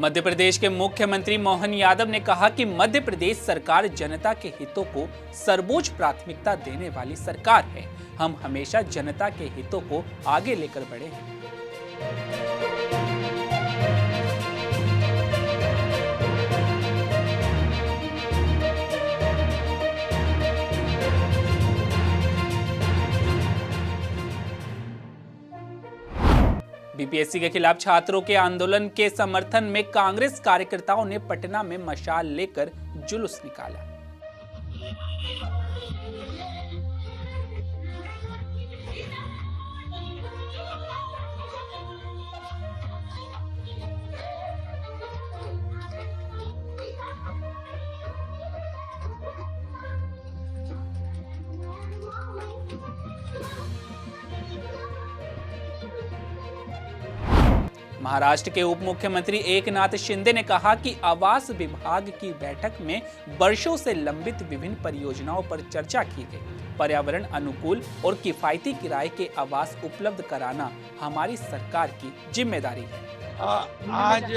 मध्य प्रदेश के मुख्यमंत्री मोहन यादव ने कहा कि मध्य प्रदेश सरकार जनता के हितों को सर्वोच्च प्राथमिकता देने वाली सरकार है। हम हमेशा जनता के हितों को आगे लेकर बढ़े हैं। बीपीएससी के खिलाफ छात्रों के आंदोलन के समर्थन में कांग्रेस कार्यकर्ताओं ने पटना में मशाल लेकर जुलूस निकाला। महाराष्ट्र के उप मुख्यमंत्री एकनाथ शिंदे ने कहा कि आवास विभाग की बैठक में वर्षों से लंबित विभिन्न परियोजनाओं पर चर्चा की गई। पर्यावरण अनुकूल और किफायती किराए के आवास उपलब्ध कराना हमारी सरकार की जिम्मेदारी है। आज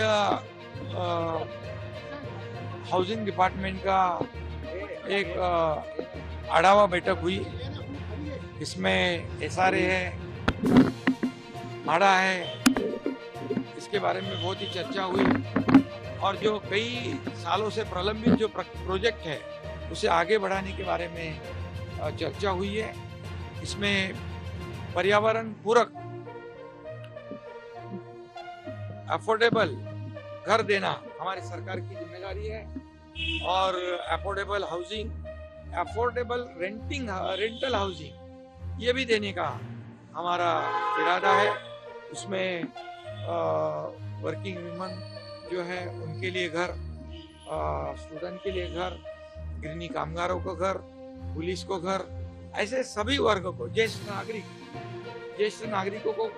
हाउसिंग डिपार्टमेंट का एक आढावा बैठक हुई। इसमें एसआरए है, भाड़ा है, इसके बारे में बहुत ही चर्चा हुई और जो कई सालों से प्रलंबित जो प्रोजेक्ट है उसे आगे बढ़ाने के बारे में चर्चा हुई है। इसमें पर्यावरण पूरक अफोर्डेबल घर देना हमारी सरकार की जिम्मेदारी है और affordable housing, affordable rental housing ये भी देने का हमारा इरादा है। उसमें वर्किंग वुमन जो है उनके लिए घर, स्टूडेंट के लिए घर, गृहिणी कामगारों को घर, पुलिस को घर, ऐसे सभी वर्ग को, ज्येष्ठ नागरिकों को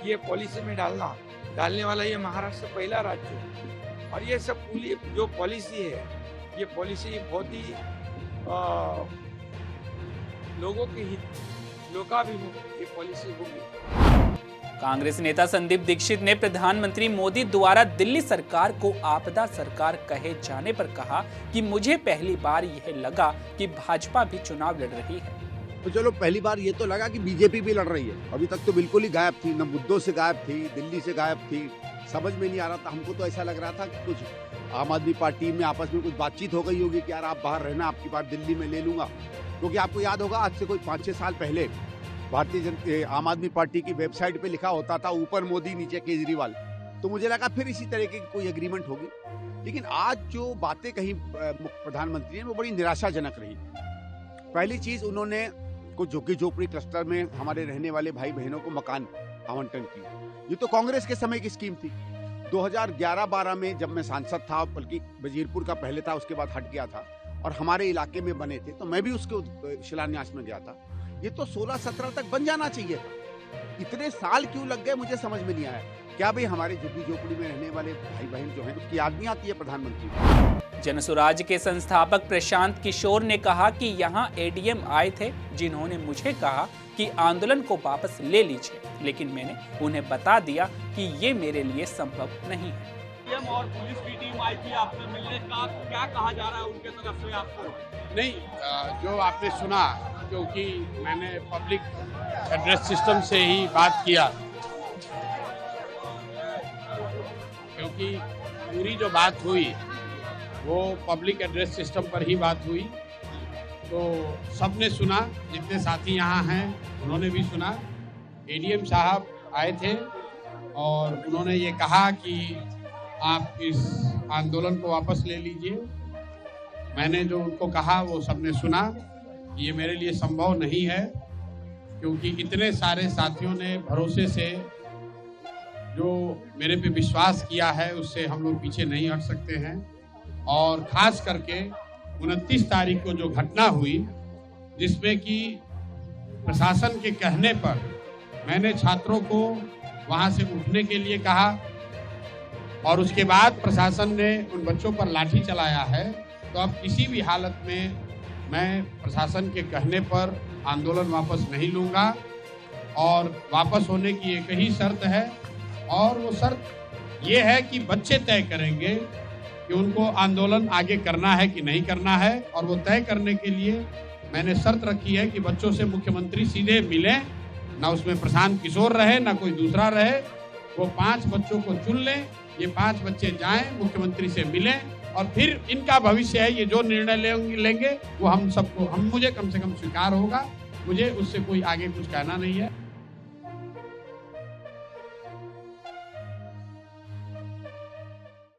ये पॉलिसी में डालने वाला ये महाराष्ट्र पहला राज्य है। और ये सब जो पॉलिसी है ये पॉलिसी बहुत ही लोगों के हित, लोकाभिमुख ये पॉलिसी होगी। कांग्रेस नेता संदीप दीक्षित ने प्रधानमंत्री मोदी द्वारा दिल्ली सरकार को आपदा सरकार कहे जाने पर कहा कि मुझे पहली बार यह लगा कि भाजपा भी चुनाव लड़ रही है। तो चलो पहली बार ये तो लगा कि बीजेपी भी लड़ रही है। अभी तक तो बिल्कुल ही गायब थी, न मुद्दों से गायब थी, दिल्ली से गायब थी, समझ में नहीं आ रहा था। हमको तो ऐसा लग रहा था कि कुछ आम आदमी पार्टी में आपस में कुछ बातचीत हो गई होगी कि यार आप बाहर रहना, आपकी बात दिल्ली में ले लूंगा। क्योंकि आपको याद होगा आज से कोई 5-6 साल पहले आम आदमी पार्टी की वेबसाइट पे लिखा होता था ऊपर मोदी नीचे केजरीवाल। तो मुझे लगा फिर इसी तरह की कोई एग्रीमेंट होगी। लेकिन आज जो बातें कही प्रधानमंत्री ने वो बड़ी निराशाजनक रही। पहली चीज, उन्होंने कुछ झुग्गी झोपड़ी क्लस्टर में हमारे रहने वाले भाई बहनों को मकान आवंटन किया। ये तो कांग्रेस के समय की स्कीम थी। 2011-12 में जब मैं सांसद था, बल्कि वजीरपुर का पहले था, उसके बाद हट गया था और हमारे इलाके में बने थे, तो मैं भी उसके शिलान्यास में गया था। ये तो 16-17 तक बन जाना चाहिए था। इतने साल क्यों लग गए मुझे समझ में नहीं आया। क्या भाई हमारे झुग्गी झोपड़ी में रहने वाले भाई बहन जो हैं उसकी याद नहीं आती है प्रधानमंत्री को? जनसुराज के संस्थापक प्रशांत किशोर ने कहा कि यहाँ एडीएम आए थे जिन्होंने मुझे कहा कि आंदोलन को वापस ले लीजिए, लेकिन मैंने उन्हें बता दिया कि ये मेरे लिए संभव नहीं है। एडीएम और पुलिस की टीम आई थी आपसे मिलने का, क्या कहा जा रहा है उनके तरफ से आपको? नहीं, जो आपने सुना, क्योंकि मैंने पब्लिक एड्रेस सिस्टम से ही बात किया, क्योंकि पूरी जो बात हुई वो पब्लिक एड्रेस सिस्टम पर ही बात हुई। तो सबने सुना, जितने साथी यहाँ हैं उन्होंने भी सुना। एडीएम साहब आए थे और उन्होंने ये कहा कि आप इस आंदोलन को वापस ले लीजिए। मैंने जो उनको कहा वो सबने सुना। ये मेरे लिए संभव नहीं है, क्योंकि इतने सारे साथियों ने भरोसे से जो मेरे पे विश्वास किया है उससे हम लोग पीछे नहीं हट सकते हैं। और खास करके 29 तारीख को जो घटना हुई, जिसमें कि प्रशासन के कहने पर मैंने छात्रों को वहां से उठने के लिए कहा और उसके बाद प्रशासन ने उन बच्चों पर लाठी चलाया है, तो अब किसी भी हालत में मैं प्रशासन के कहने पर आंदोलन वापस नहीं लूँगा। और वापस होने की एक ही शर्त है, और वो शर्त ये है कि बच्चे तय करेंगे कि उनको आंदोलन आगे करना है कि नहीं करना है, और वो तय करने के लिए मैंने शर्त रखी है कि बच्चों से मुख्यमंत्री सीधे मिलें, ना उसमें प्रशांत किशोर रहे ना कोई दूसरा रहे। वो 5 बच्चों को चुन लें, ये 5 बच्चे जाएं, मुख्यमंत्री से मिलें, और फिर इनका भविष्य है, ये जो निर्णय लेंगे वो हम सबको, मुझे कम से कम स्वीकार होगा। मुझे उससे कोई आगे कुछ कहना नहीं है।